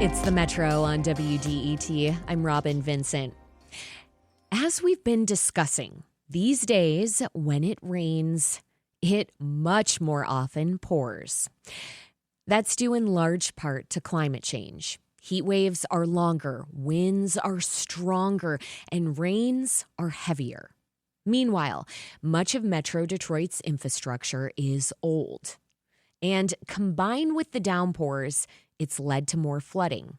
It's the Metro on WDET. I'm Robyn, Vincent. As we've been discussing, these days, when it rains, it much more often pours. That's due in large part to climate change. Heat waves are longer, winds are stronger, and rains are heavier. Meanwhile, much of Metro Detroit's infrastructure is old. And combined with the downpours, it's led to more flooding.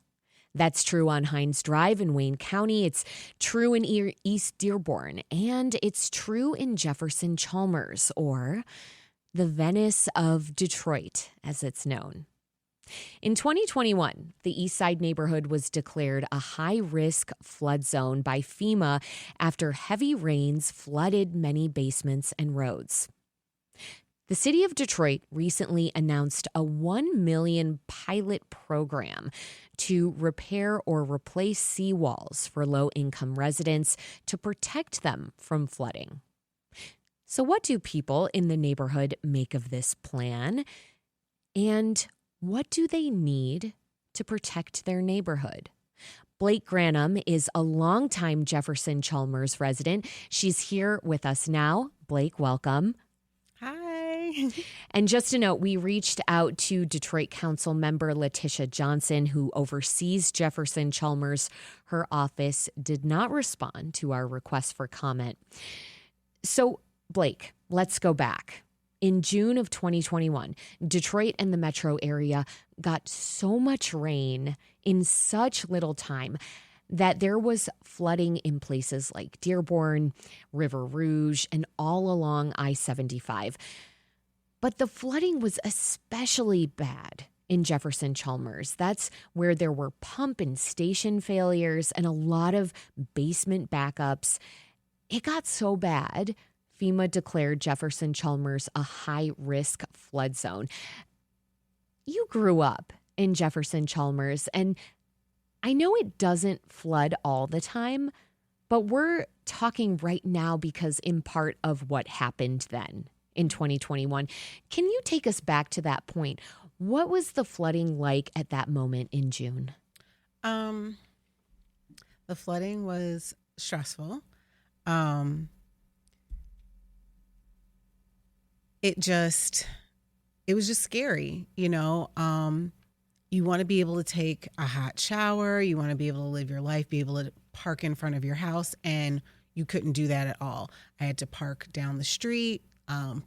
That's true on Hines Drive in Wayne County. It's true in East Dearborn. And it's true in Jefferson Chalmers, or the Venice of Detroit, as it's known. In 2021, the East Side neighborhood was declared a high-risk flood zone by FEMA after heavy rains flooded many basements and roads. The city of Detroit recently announced a $1 million pilot program to repair or replace seawalls for low-income residents to protect them from flooding. So what do people in the neighborhood make of this plan? And what do they need to protect their neighborhood? Blake Grannum is a longtime Jefferson Chalmers resident. She's here with us now. Blake, welcome. Hi. And just a note, we reached out to Detroit Council member Latisha Johnson, who oversees Jefferson Chalmers. Her office did not respond to our request for comment. So, Blake, let's go back. In June of 2021, Detroit and the metro area got so much rain in such little time that there was flooding in places like Dearborn, River Rouge, and all along I-75. But the flooding was especially bad in Jefferson Chalmers. That's where there were pump and station failures and a lot of basement backups. It got so bad, FEMA declared Jefferson Chalmers a high-risk flood zone. You grew up in Jefferson Chalmers, and I know it doesn't flood all the time, but we're talking right now because in part of what happened then in 2021. Can you take us back to that point? What was the flooding like at that moment in June? The flooding was stressful. It was just scary, you know. You want to be able to take a hot shower. You want to be able to live your life, be able to park in front of your house, and you couldn't do that at all. I had to park down the street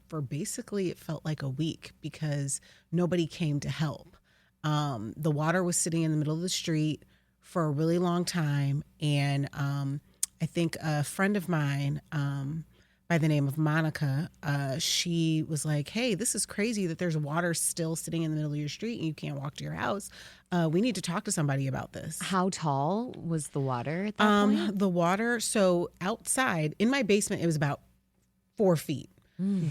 for basically, it felt like a week because nobody came to help. The water was sitting in the middle of the street for a really long time, and I think a friend of mine by the name of Monica, she was like, hey, this is crazy that there's water still sitting in the middle of your street and you can't walk to your house. We need to talk to somebody about this. How tall was the water at that point? The water, so outside, in my basement, it was about 4 feet.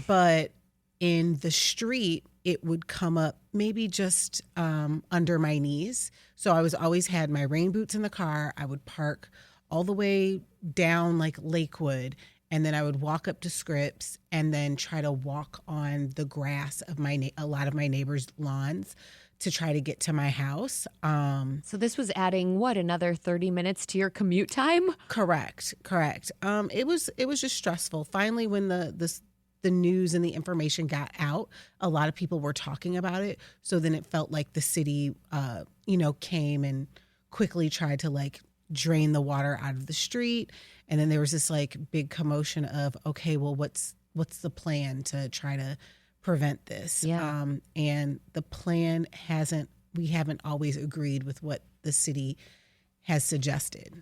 But in the street, it would come up maybe just under my knees. So I always had my rain boots in the car. I would park all the way down like Lakewood, and then I would walk up to Scripps and then try to walk on the grass of a lot of my neighbors' lawns to try to get to my house. So this was adding another 30 minutes to your commute time? Correct. It was just stressful. Finally, when the news and the information got out, a lot of people were talking about it. So then it felt like the city, came and quickly tried to like drain the water out of the street. And then there was this like big commotion of, okay, well, what's the plan to try to prevent this? Yeah. And the plan we haven't always agreed with what the city has suggested.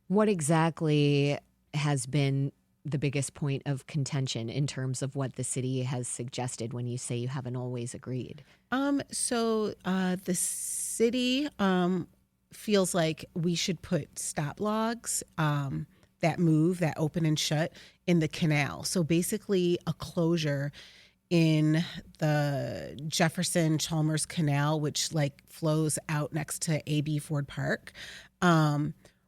What exactly has been the biggest point of contention in terms of what the city has suggested when you say you haven't always agreed? So the city feels like we should put stop logs that open and shut in the canal. So basically a closure in the Jefferson Chalmers Canal, which like flows out next to A.B. Ford Park,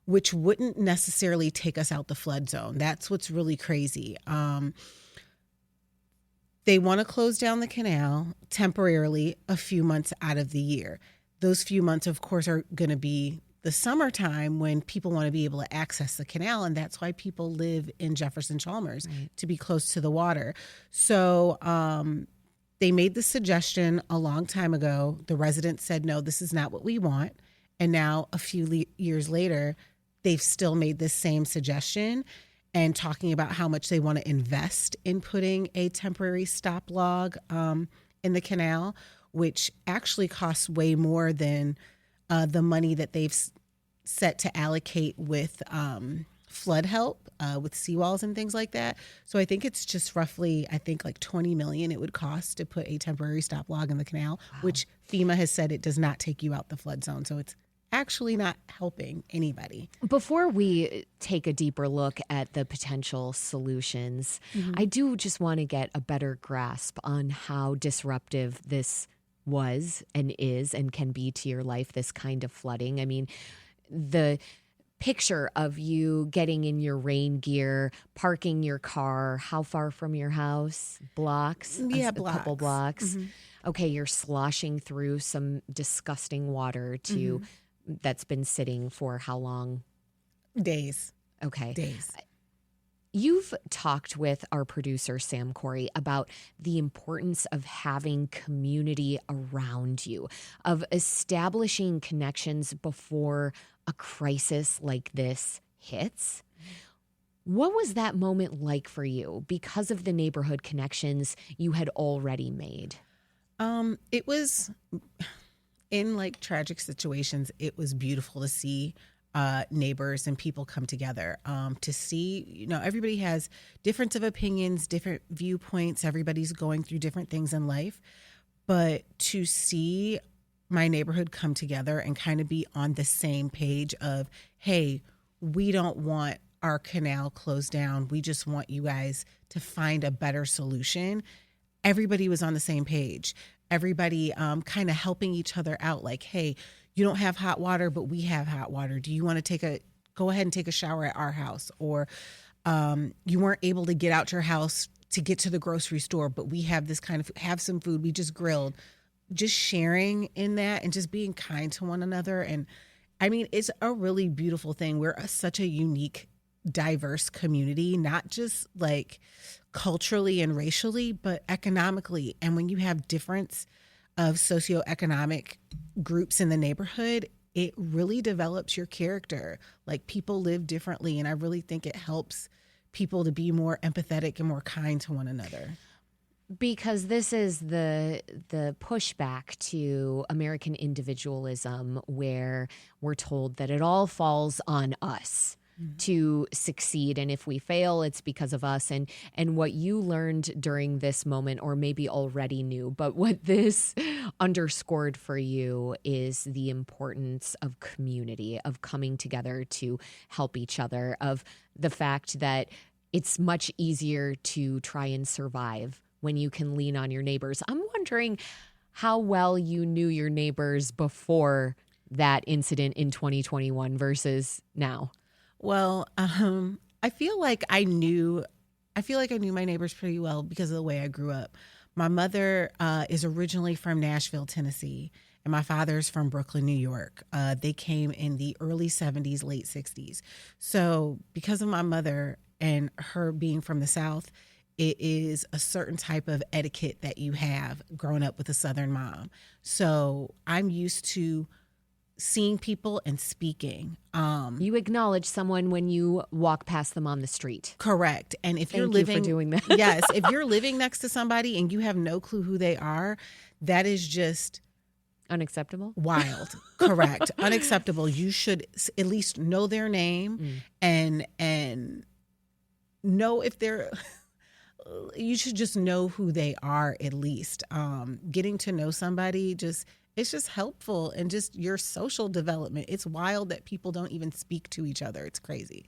which wouldn't necessarily take us out the flood zone. That's what's really crazy. They want to close down the canal temporarily a few months out of the year. those few months, of course, are going to be the summertime when people want to be able to access the canal. And that's why people live in Jefferson Chalmers, to be close to the water. So they made the suggestion a long time ago. The residents said, no, this is not what we want. And now a few years later, they've still made this same suggestion and talking about how much they want to invest in putting a temporary stop log in the canal, which actually costs way more than the money that they've set to allocate with flood help, with seawalls and things like that. So I think it's just roughly, like $20 million it would cost to put a temporary stop log in the canal, which FEMA has said it does not take you out the flood zone. So it's actually not helping anybody. Before we take a deeper look at the potential solutions, I do just want to get a better grasp on how disruptive this was and is and can be to your life, this kind of flooding. I mean, the picture of you getting in your rain gear, parking your car, how far from your house? Blocks? Yeah, a couple blocks. Okay, you're sloshing through some disgusting water that's been sitting for how long? Days. Okay. Days. You've talked with our producer, Sam Corey, about the importance of having community around you, of establishing connections before a crisis like this hits. What was that moment like for you because of the neighborhood connections you had already made? It was, in tragic situations, it was beautiful to see neighbors and people come together, to see, everybody has difference of opinions, different viewpoints. Everybody's going through different things in life. But to see my neighborhood come together and kind of be on the same page of, hey, we don't want our canal closed down. We just want you guys to find a better solution. Everybody was on the same page. Everybody kind of helping each other out. Like, hey, you don't have hot water, but we have hot water. Do you want to go ahead and take a shower at our house? Or you weren't able to get out your house to get to the grocery store, but we have have some food. We just grilled. Just sharing in that and just being kind to one another. And I mean, it's a really beautiful thing. We're such a unique, diverse community, not just culturally and racially, but economically. And when you have difference of socioeconomic groups in the neighborhood, it really develops your character. People live differently. And I really think it helps people to be more empathetic and more kind to one another. Because this is the pushback to American individualism, where we're told that it all falls on us to succeed, and if we fail, it's because of us. And what you learned during this moment, or maybe already knew, but what this underscored for you is the importance of community, of coming together to help each other, of the fact that it's much easier to try and survive when you can lean on your neighbors. I'm wondering how well you knew your neighbors before that incident in 2021 versus now. Well, I feel like I knew my neighbors pretty well because of the way I grew up. My mother is originally from Nashville, Tennessee, and my father's from Brooklyn, New York. They came in the early 70s, late 60s. So because of my mother and her being from the South, it is a certain type of etiquette that you have growing up with a Southern mom. So I'm used to seeing people and speaking. You acknowledge someone when you walk past them on the street. Correct. And if you're Thank you living, for doing that. yes, if you're living next to somebody and you have no clue who they are, that is just unacceptable. Wild. Correct. Unacceptable. You should at least know their name and know if they're you should just know who they are at least. Getting to know somebody, it's just helpful, and just your social development. It's wild that people don't even speak to each other. It's crazy.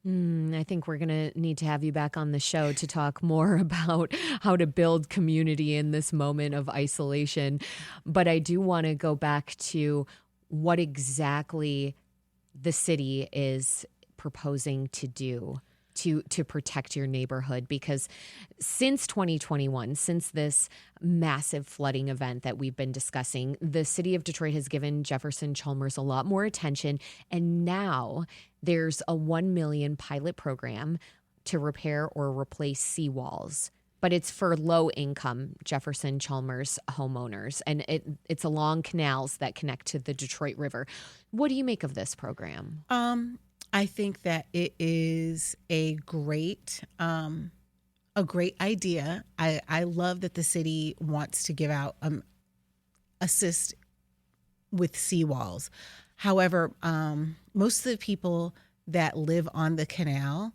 I think we're going to need to have you back on the show to talk more about how to build community in this moment of isolation. But I do want to go back to what exactly the city is proposing to do. to protect your neighborhood, because since 2021, since this massive flooding event that we've been discussing, the city of Detroit has given Jefferson Chalmers a lot more attention, and now there's a $1 million pilot program to repair or replace seawalls. But it's for low-income Jefferson Chalmers homeowners, and it's along canals that connect to the Detroit River. What do you make of this program? I think that it is a great idea. I love that the city wants to give out assist with seawalls. However, most of the people that live on the canal,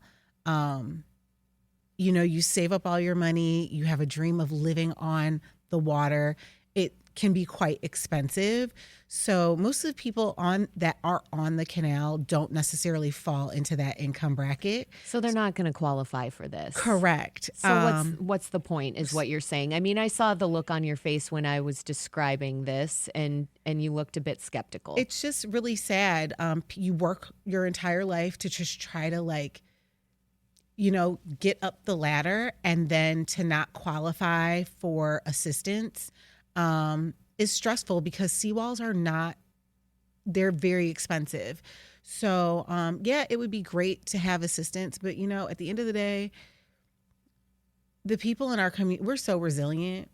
you save up all your money, you have a dream of living on the water. It can be quite expensive. So most of the people that are on the canal don't necessarily fall into that income bracket. So they're not going to qualify for this. Correct. So what's the point is what you're saying? I mean, I saw the look on your face when I was describing this, and you looked a bit skeptical. It's just really sad. You work your entire life to just try to get up the ladder, and then to not qualify for assistance is stressful, because seawalls they're very expensive. So, it would be great to have assistance, but at the end of the day, the people in our community, we're so resilient,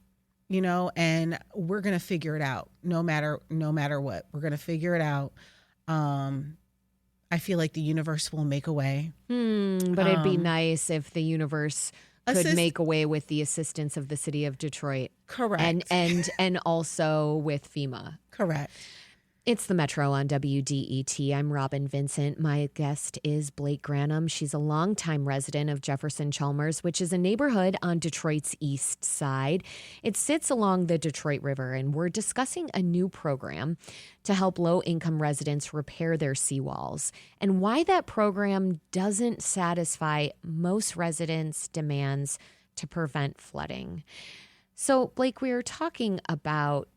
and we're going to figure it out no matter what. We're going to figure it out. I feel like the universe will make a way. But it'd be nice if the universe could make a way with the assistance of the city of Detroit. Correct. And also with FEMA. Correct. It's the Metro on WDET. I'm Robyn Vincent. My guest is Blake Grannum. She's a longtime resident of Jefferson Chalmers, which is a neighborhood on Detroit's east side. It sits along the Detroit River, and we're discussing a new program to help low-income residents repair their seawalls, and why that program doesn't satisfy most residents' demands to prevent flooding. So, Blake, we were talking about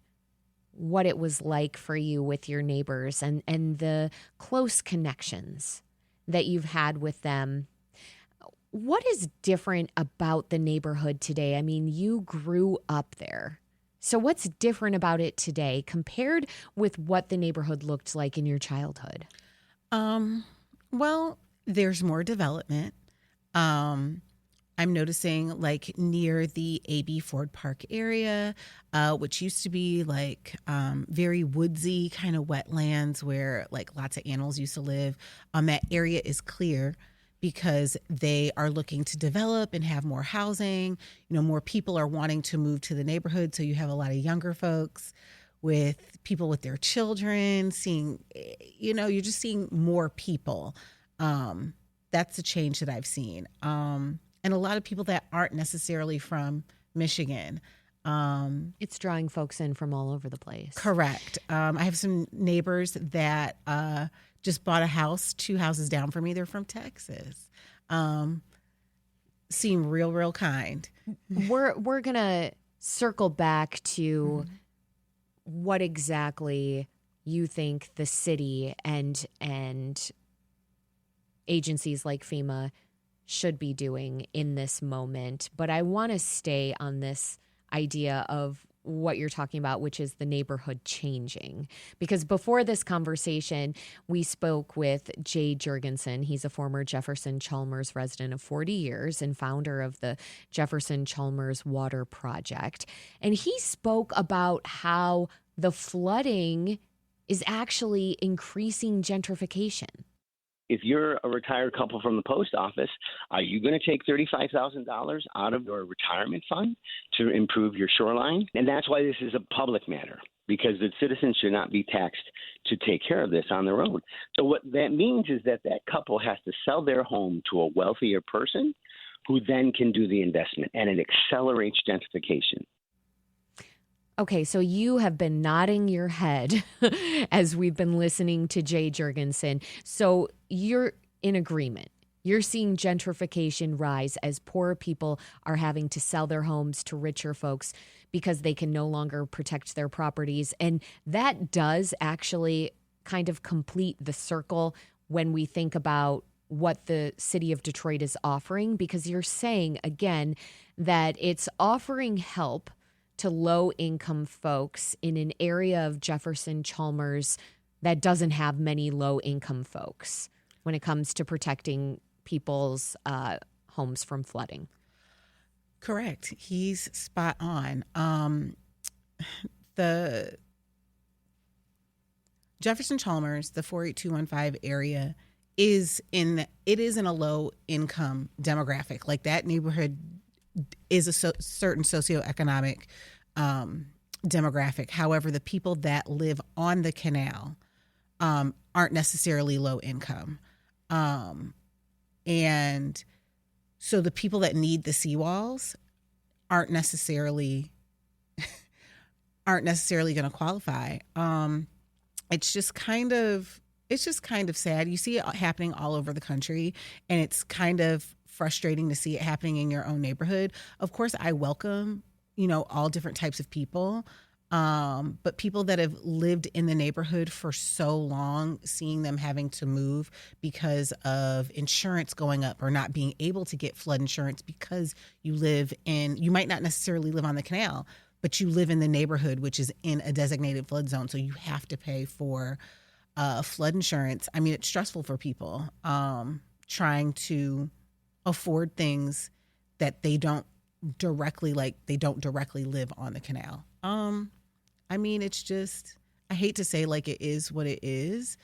what it was like for you with your neighbors and the close connections that you've had with them. What is different about the neighborhood today? I mean, you grew up there. So what's different about it today compared with what the neighborhood looked like in your childhood? Well, there's more development. I'm noticing near the A.B. Ford Park area, which used to be very woodsy kind of wetlands where lots of animals used to live. That area is clear because they are looking to develop and have more housing. More people are wanting to move to the neighborhood. So you have a lot of younger folks with people with their children you're just seeing more people. That's a change that I've seen. And a lot of people that aren't necessarily from Michigan. It's drawing folks in from all over the place. Correct. I have some neighbors that just bought a house 2 houses down from me. They're from Texas. Seem real kind. We're going to circle back to what exactly you think the city and agencies like FEMA should be doing in this moment. But I want to stay on this idea of what you're talking about, which is the neighborhood changing. Because before this conversation, we spoke with Jay Jurgensen. He's a former Jefferson Chalmers resident of 40 years and founder of the Jefferson Chalmers Water Project. And he spoke about how the flooding is actually increasing gentrification. If you're a retired couple from the post office, are you going to take $35,000 out of your retirement fund to improve your shoreline? And that's why this is a public matter, because the citizens should not be taxed to take care of this on their own. So what that means is that couple has to sell their home to a wealthier person who then can do the investment, and it accelerates gentrification. Okay, so you have been nodding your head as we've been listening to Jay Jurgensen. So you're in agreement. You're seeing gentrification rise as poorer people are having to sell their homes to richer folks because they can no longer protect their properties. And that does actually kind of complete the circle when we think about what the city of Detroit is offering, because you're saying, again, that it's offering help to low-income folks in an area of Jefferson Chalmers that doesn't have many low-income folks when it comes to protecting people's homes from flooding. Correct. He's spot on. The Jefferson Chalmers, the 48215 area, is in a low income demographic. Like, that neighborhood is a certain socioeconomic demographic. However, the people that live on the canal aren't necessarily low income. And so the people that need the seawalls aren't necessarily going to qualify. It's just kind of sad. You see it happening all over the country, and it's kind of frustrating to see it happening in your own neighborhood. Of course, I welcome, all different types of people. But people that have lived in the neighborhood for so long, seeing them having to move because of insurance going up or not being able to get flood insurance because you might not necessarily live on the canal, but you live in the neighborhood, which is in a designated flood zone. So you have to pay for flood insurance. I mean, it's stressful for people trying to afford things that they don't directly live on the canal. I mean, it's just, I hate to say like it is what it is.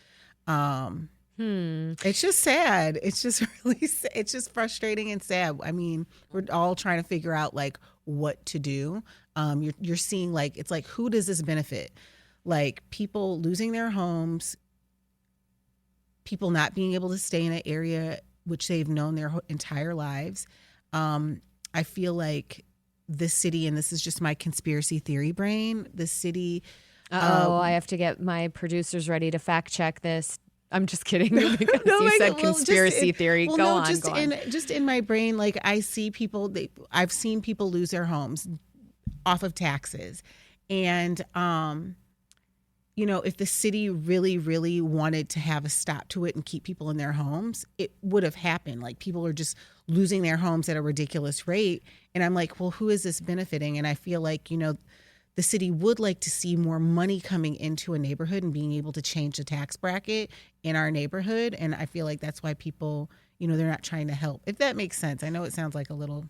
It's just sad. It's just it's just frustrating and sad. I mean, we're all trying to figure out like what to do. You're seeing like, it's like, who does this benefit? Like, people losing their homes, people not being able to stay in an area which they've known their entire lives. I feel like this city, and this is just my conspiracy theory brain, the city. I have to get my producers ready to fact check this. I'm just kidding. Because you said conspiracy theory. Go on. Just in my brain, like, I see people, I've seen people lose their homes off of taxes. And, if the city really, really wanted to have a stop to it and keep people in their homes, it would have happened. Like, people are just losing their homes at a ridiculous rate. And I'm like, well, who is this benefiting? And I feel like, the city would like to see more money coming into a neighborhood and being able to change the tax bracket in our neighborhood. And I feel like that's why people, they're not trying to help. If that makes sense. I know it sounds like a little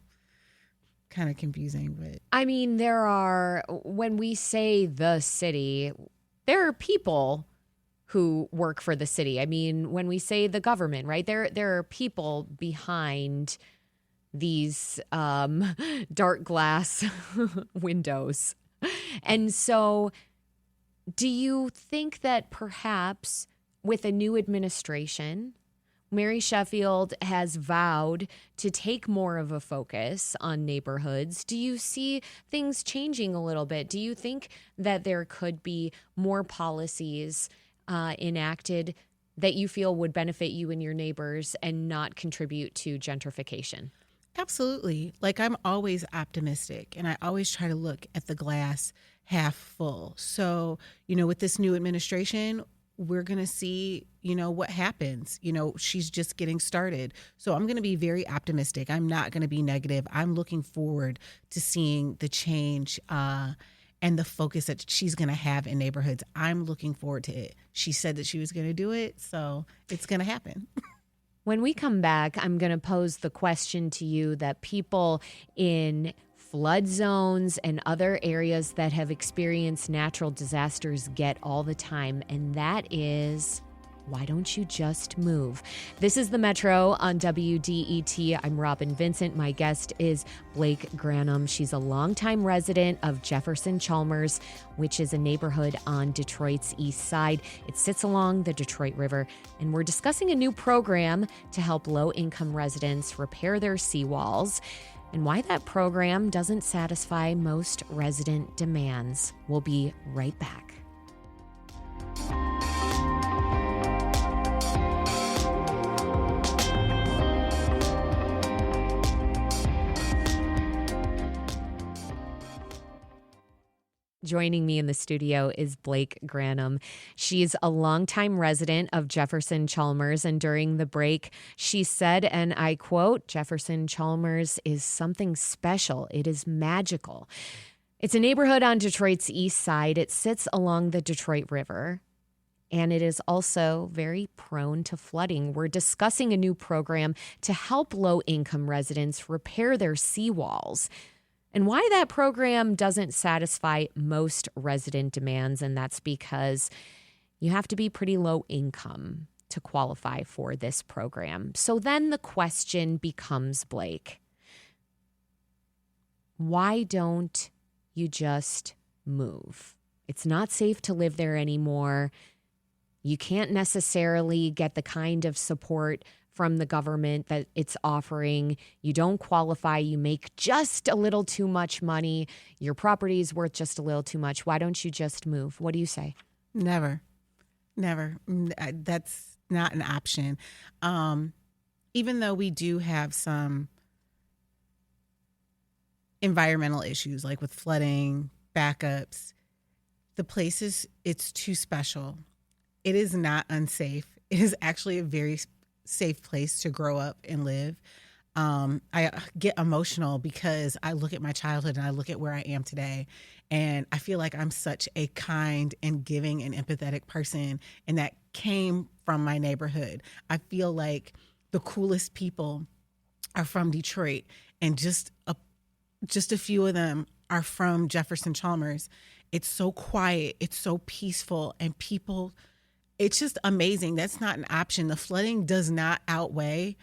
kind of confusing, but. I mean, when we say the city, there are people who work for the city. I mean, when we say the government, right, there are people behind these dark glass windows. And so do you think that perhaps with a new administration, Mary Sheffield has vowed to take more of a focus on neighborhoods? Do you see things changing a little bit? Do you think that there could be more policies enacted that you feel would benefit you and your neighbors and not contribute to gentrification? Absolutely. Like, I'm always optimistic, and I always try to look at the glass half full. So, with this new administration, we're going to see, what happens. She's just getting started. So I'm going to be very optimistic. I'm not going to be negative. I'm looking forward to seeing the change and the focus that she's going to have in neighborhoods. I'm looking forward to it. She said that she was going to do it, so it's going to happen. When we come back, I'm going to pose the question to you that people in flood zones and other areas that have experienced natural disasters get all the time, and that is, why don't you just move? This is The Metro on WDET. I'm Robyn Vincent. My guest is Blake Grannum. She's a longtime resident of Jefferson Chalmers, which is a neighborhood on Detroit's east side. It sits along the Detroit River, and we're discussing a new program to help low-income residents repair their seawalls and why that program doesn't satisfy most resident demands. We'll be right back. Joining me in the studio is Blake Grannum. She's a longtime resident of Jefferson Chalmers, and during the break, she said, and I quote, "Jefferson Chalmers is something special. It is magical." It's a neighborhood on Detroit's east side. It sits along the Detroit River, and it is also very prone to flooding. We're discussing a new program to help low-income residents repair their seawalls, and why that program doesn't satisfy most resident demands, and that's because you have to be pretty low income to qualify for this program. So then the question becomes, Blake, why don't you just move? It's not safe to live there anymore. You can't necessarily get the kind of support from the government that it's offering. You don't qualify. You make just a little too much money. Your property is worth just a little too much. Why don't you just move? What do you say? Never. That's not an option. Even though we do have some environmental issues like with flooding, backups, the place it's too special. It is not unsafe. It is actually a very safe place to grow up and live. I get emotional because I look at my childhood and I look at where I am today, and I feel like I'm such a kind and giving and empathetic person, and that came from my neighborhood. I feel like the coolest people are from Detroit, and just a few of them are from Jefferson Chalmers. It's so quiet, it's so peaceful, and people, it's just amazing. That's not an option. The flooding does not outweigh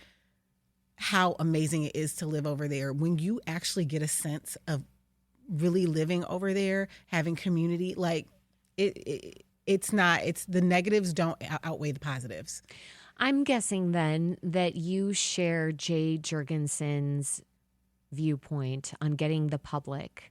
how amazing it is to live over there. When you actually get a sense of really living over there, having community, like it's the negatives don't outweigh the positives. I'm guessing then that you share Jay Jurgensen's viewpoint on getting the public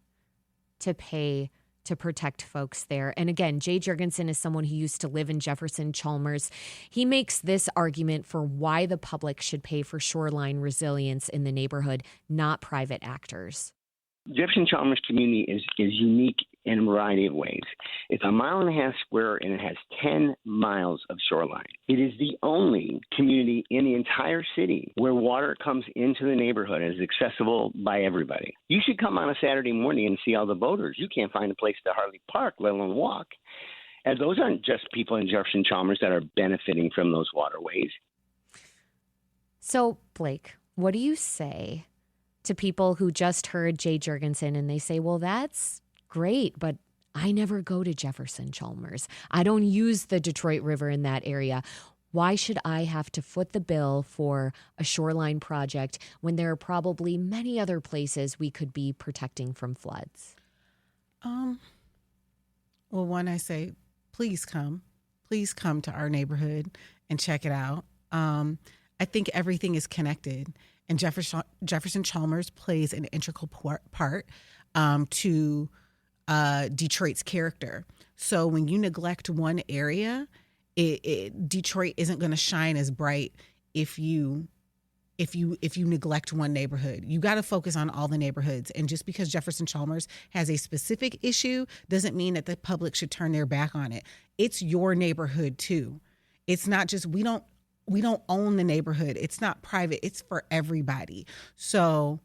to pay to protect folks there. And again, Jay Jurgensen is someone who used to live in Jefferson Chalmers. He makes this argument for why the public should pay for shoreline resilience in the neighborhood, not private actors. Jefferson Chalmers community is unique in a variety of ways. It's 1.5 miles square, and it has 10 miles of shoreline. It is the only community in the entire city where water comes into the neighborhood and is accessible by everybody. You should come on a Saturday morning and see all the boaters. You can't find a place to hardly park, let alone walk. And those aren't just people in Jefferson Chalmers that are benefiting from those waterways. So, Blake, what do you say to people who just heard Jay Jurgensen and they say, well, that's great, but I never go to Jefferson Chalmers. I don't use the Detroit River in that area. Why should I have to foot the bill for a shoreline project when there are probably many other places we could be protecting from floods? Well, one, I say, please come to our neighborhood and check it out. I think everything is connected, and Jefferson Chalmers plays an integral part to Detroit's character. So when you neglect one area, Detroit isn't going to shine as bright if you neglect one neighborhood. You got to focus on all the neighborhoods. And just because Jefferson Chalmers has a specific issue doesn't mean that the public should turn their back on it. It's your neighborhood too. It's not just, we don't own the neighborhood. It's not private. It's for everybody. So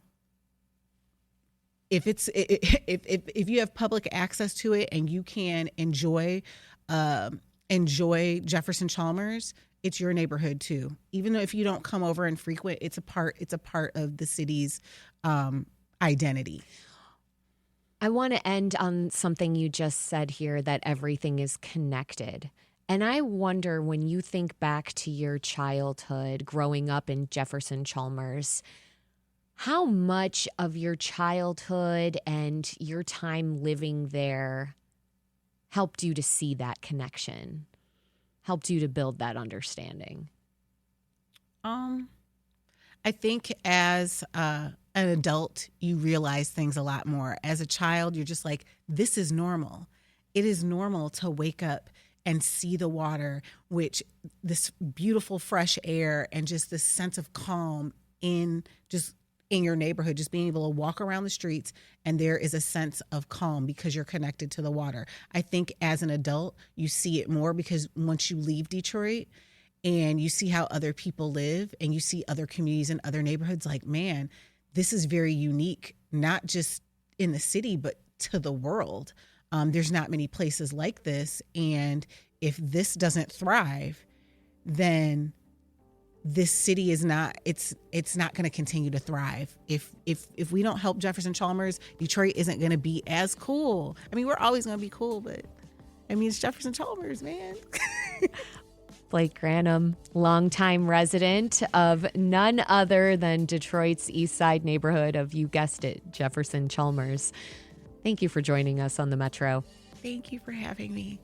if you have public access to it and you can enjoy Jefferson Chalmers, it's your neighborhood too. Even though if you don't come over and frequent, it's a part of the city's identity. I want to end on something you just said here, that everything is connected. And I wonder, when you think back to your childhood growing up in Jefferson Chalmers, how much of your childhood and your time living there helped you to see that connection, helped you to build that understanding? I think as an adult, you realize things a lot more. As a child, you're just like, this is normal. It is normal to wake up and see the water, which this beautiful fresh air and just this sense of calm in just in your neighborhood, just being able to walk around the streets and there is a sense of calm because you're connected to the water. I think as an adult, you see it more because once you leave Detroit and you see how other people live and you see other communities and other neighborhoods, like, man, this is very unique, not just in the city, but to the world. There's not many places like this. And if this doesn't thrive, then this city is not, it's not going to continue to thrive. If we don't help Jefferson Chalmers, Detroit isn't going to be as cool. I mean, we're always going to be cool, but I mean, it's Jefferson Chalmers, man. Blake Grannum, longtime resident of none other than Detroit's East Side neighborhood of, you guessed it, Jefferson Chalmers. Thank you for joining us on the Metro. Thank you for having me.